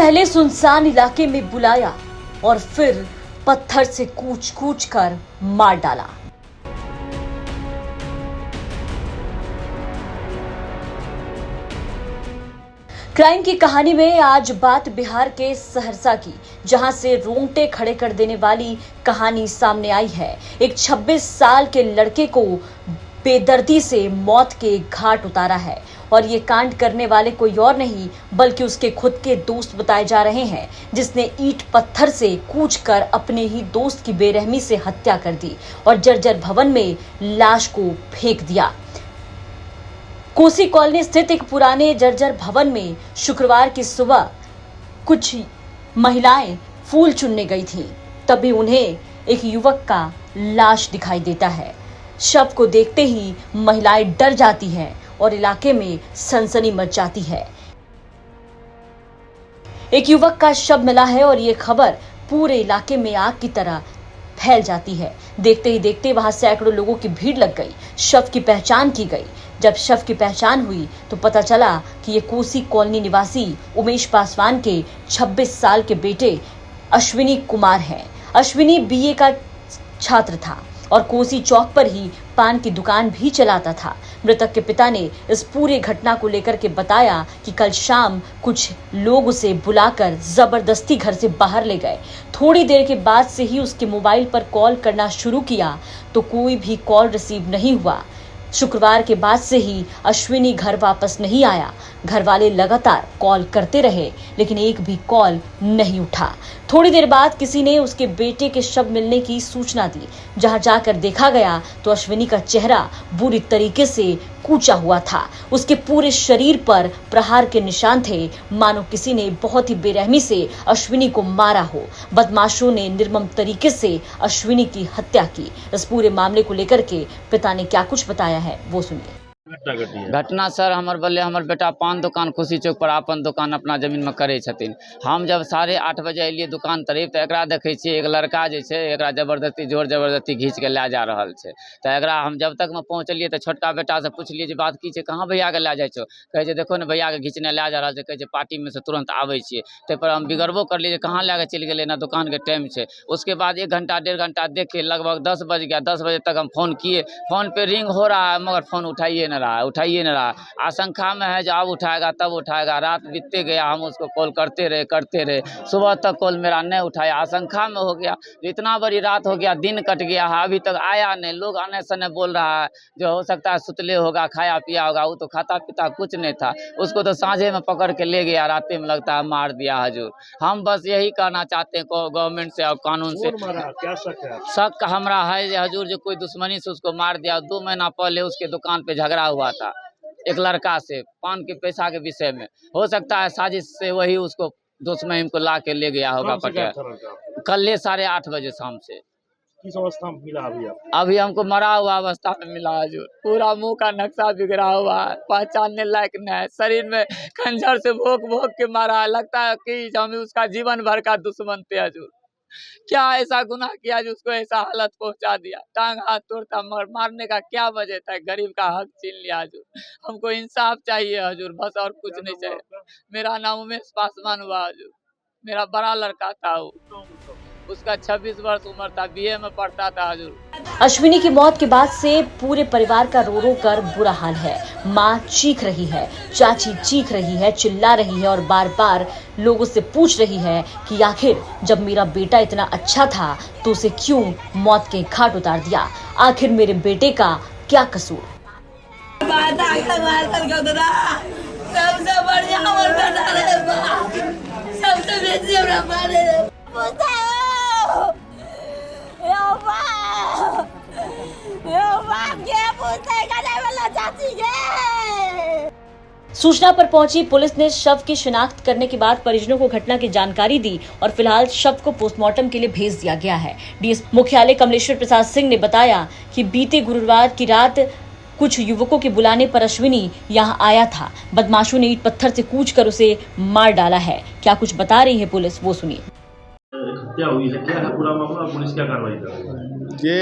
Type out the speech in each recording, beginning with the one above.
पहले सुनसान इलाके में बुलाया और फिर पत्थर से कूच कूच कर मार डाला। क्राइम की कहानी में आज बात बिहार के सहरसा की, जहां से रोंगटे खड़े कर देने वाली कहानी सामने आई है। एक 26 साल के लड़के को बेदर्दी से मौत के घाट उतारा है और ये कांड करने वाले कोई और नहीं बल्कि उसके खुद के दोस्त बताए जा रहे हैं, जिसने ईंट पत्थर से कूचकर अपने ही दोस्त की बेरहमी से हत्या कर दी और जर्जर भवन में लाश को फेंक दिया। कोसी कॉलोनी स्थित एक पुराने जर्जर भवन में शुक्रवार की सुबह कुछ महिलाएं फूल चुनने गई थीं। तभी उन्हें एक युवक का लाश दिखाई देता है। शव को देखते ही महिलाएं डर जाती हैं और इलाके में सनसनी मच जाती है। एक युवक का शव मिला है और ये खबर पूरे इलाके में आग की तरह फैल जाती है। देखते ही देखते वहां सैकड़ों लोगों की भीड़ लग गई। शव की पहचान की गई। जब शव की पहचान हुई तो पता चला कि ये कोसी कॉलोनी निवासी उमेश पासवान के 26 साल के बेटे अश्विनी कुमार हैं। अश्विनी बीए का छात्र था और कोसी चौक पर ही पान की दुकान भी चलाता था। मृतक के पिता ने इस पूरे घटना को लेकर के बताया कि कल शाम कुछ लोग उसे बुलाकर जबरदस्ती घर से बाहर ले गए। थोड़ी देर के बाद से ही उसके मोबाइल पर कॉल करना शुरू किया तो कोई भी कॉल रिसीव नहीं हुआ। शुक्रवार के बाद से ही अश्विनी घर वापस नहीं आया। घर वाले लगातार कॉल करते रहे लेकिन एक भी कॉल नहीं उठा। थोड़ी देर बाद किसी ने उसके बेटे के शव मिलने की सूचना दी। जहां जाकर देखा गया तो अश्विनी का चेहरा बुरी तरीके से कूचा हुआ था। उसके पूरे शरीर पर प्रहार के निशान थे, मानो किसी ने बहुत ही बेरहमी से अश्विनी को मारा हो। बदमाशों ने निर्मम तरीके से अश्विनी की हत्या की। इस पूरे मामले को लेकर के पिता ने क्या कुछ बताया है वो सुनिए। घटना सर हमर बल्ले हमर बेटा पान दुकान खुशी चौक पर अपन दुकान अपना जमीन में करे छथिन। हम जब 8:30 बजे एलिए दुकान तरफ तो एकरा देखे छियै एक लड़का जे छै एकरा जबरदस्ती जोर जबरदस्ती घींच के ले जा रहल छै। तो एकरा हम जब तक में पहुंचलिए तो छोटका बेटा से पूछलिए जे बात की छै, कहाँ भैया के ले जाय छो। कहे छै देखो ने भैया के घींचने ले जा रहल छै, कहे छै पार्टी में से तुरंत आवे छियै। ते पर हम बिगड़बो करलिए कहाँ ले के चल गेले ना, दुकान के टाइम छै। उसके बाद 1 घंटा 1.5 घंटा देखे लगभग 10 बज गया। 10 बजे तक हम फोन किए, फोन पे रिंग हो रहा है मगर फोन उठाइए नहीं रहा। आशंका में है जब अब उठाएगा तब उठाएगा। रात बीतते गया, हम उसको कॉल करते रहे। सुबह तक कॉल मेरा नहीं उठाया। आशंका में हो गया, इतना बड़ी रात हो गया, दिन कट गया है, अभी तक आया नहीं। लोग आने से नहीं बोल रहा है जो हो सकता है सुतले होगा, खाया पिया होगा। वो तो खाता पीता कुछ नहीं था। उसको तो सांझे में पकड़ के ले गया, रात में लगता है मार दिया हजूर। हम बस यही कहना चाहते हैं गवर्नमेंट से और कानून से। क्या शक है? शक हमारा है हजूर जो कोई दुश्मनी से उसको मार दिया। 2 महीना पहले उसके दुकान पे झगड़ा हुआ था एक लड़का से पान के पैसा के विषय में। हो सकता है साजिश से वही उसको दोस्त महिम को ला के ले गया होगा पटेल। कल 8:30 बजे शाम से। किस अवस्था में मिला अभी हमको मरा हुआ अवस्था में मिला है जो पूरा मुंह का नक्शा बिगड़ा हुआ है, पहचानने लायक नहीं है। शरीर में खंजर से भोंक के मारा है। लगता है कि हम उसका जीवन भर का दुश्मन थे हजूर। क्या ऐसा गुनाह किया जो उसको ऐसा हालत पहुंचा दिया। टांग हाथ तोड़ता मगर मारने का क्या वजह था। गरीब का हक छीन लिया हजूर। हमको इंसाफ चाहिए हजूर, बस और कुछ नहीं चाहिए। मेरा नाम उमेश पासवान हुआ हजूर। मेरा बड़ा लड़का था वो, उसका 26 वर्ष उम्र था, बीए में पढ़ता था हजूर। अश्विनी की मौत के बाद से पूरे परिवार का रो रो कर बुरा हाल है। माँ चीख रही है, चाची चीख रही है, चिल्ला रही है और बार बार लोगों से पूछ रही है कि आखिर जब मेरा बेटा इतना अच्छा था तो उसे क्यों मौत के घाट उतार दिया। आखिर मेरे बेटे का क्या कसूर। सबसे बढ़िया हमारा बेटा रे, सबसे बेसी हमरा मारे रे। सूचना पर पहुंची पुलिस ने शव की शिनाख्त करने के बाद परिजनों को घटना की जानकारी दी और फिलहाल शव को पोस्टमार्टम के लिए भेज दिया गया है। डीएस मुख्यालय कमलेश्वर प्रसाद सिंह ने बताया कि बीते गुरुवार की रात कुछ युवकों के बुलाने पर अश्विनी यहां आया था। बदमाशों ने ईंट पत्थर से कूचकर उसे मार डाला है। क्या कुछ बता रही है पुलिस वो सुनिए। हत्या हुई है, क्या है पूरा मामला, पुलिस क्या कार्रवाई कर रही है? ये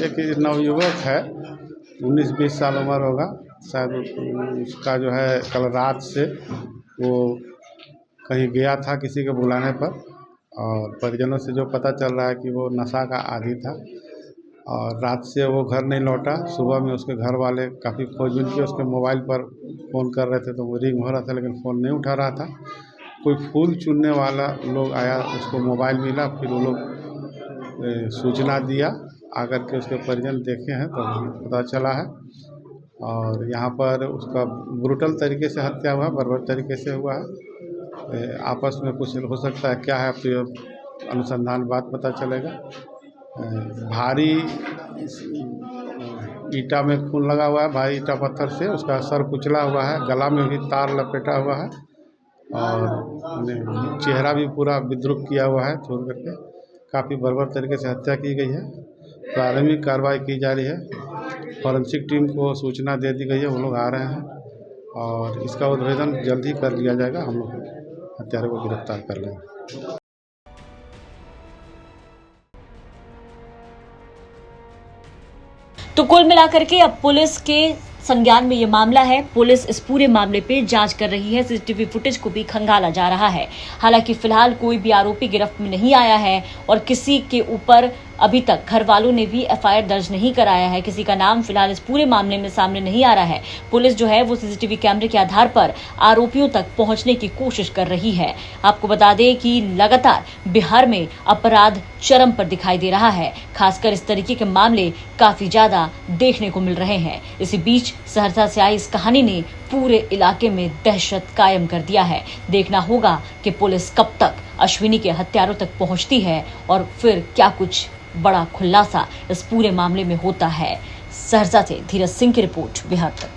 एक नवयुवक है, 19-20 साल उम्र होगा शायद। उसका जो है कल रात से वो कहीं गया था किसी के बुलाने पर, और परिजनों से जो पता चल रहा है कि वो नशा का आदी था और रात से वो घर नहीं लौटा। सुबह में उसके घर वाले काफ़ी खोजबीन किए, उसके मोबाइल पर फ़ोन कर रहे थे तो वो रिंग हो रहा था लेकिन फ़ोन नहीं उठा रहा था। कोई फूल चुनने वाला लोग आया, उसको मोबाइल मिला, फिर वो लोग सूचना दिया। आकर के उसके परिजन देखे हैं तो पता चला है, और यहाँ पर उसका ब्रूटल तरीके से हत्या हुआ, बर्बर तरीके से हुआ है। आपस में कुछ हो सकता है, क्या है फिर अनुसंधान बाद पता चलेगा। भारी ईटा में खून लगा हुआ है, भारी ईटा पत्थर से उसका सर कुचला हुआ है, गला में भी तार लपेटा हुआ है और चेहरा भी पूरा विद्रूप किया हुआ है छोड़ करके। काफ़ी बर्बर तरीके से हत्या की गई है। प्रारंभिक कार्रवाई की जा रही है। फॉरेंसिक टीम को सूचना दे दी गई है, वो लोग आ रहे हैं और इसका उद्भेदन जल्द ही कर लिया जाएगा। हम लोग हत्यारे को गिरफ्तार कर लेंगे। तो कुल मिलाकर के अब पुलिस के संज्ञान में ये मामला है। पुलिस इस पूरे मामले पे जांच कर रही है। सीसीटीवी फुटेज को भी खंगाला जा रहा है। हालांकि फिलहाल कोई भी आरोपी गिरफ्त में नहीं आया है और किसी के ऊपर अभी तक घर वालों ने भी एफआईआर दर्ज नहीं कराया है। किसी का नाम फिलहाल इस पूरे मामले में सामने नहीं आ रहा है। पुलिस जो है वो सीसीटीवी कैमरे के आधार पर आरोपियों तक पहुंचने की कोशिश कर रही है। आपको बता दें कि लगातार बिहार में अपराध चरम पर दिखाई दे रहा है। खासकर इस तरीके के मामले काफी ज्यादा देखने को मिल रहे हैं। इसी बीच सहरसा से आई इस कहानी ने पूरे इलाके में दहशत कायम कर दिया है। देखना होगा कि पुलिस कब तक अश्विनी के हत्यारों तक पहुंचती है और फिर क्या कुछ बड़ा खुलासा इस पूरे मामले में होता है। सहरसा से धीरज सिंह की रिपोर्ट, बिहार तक।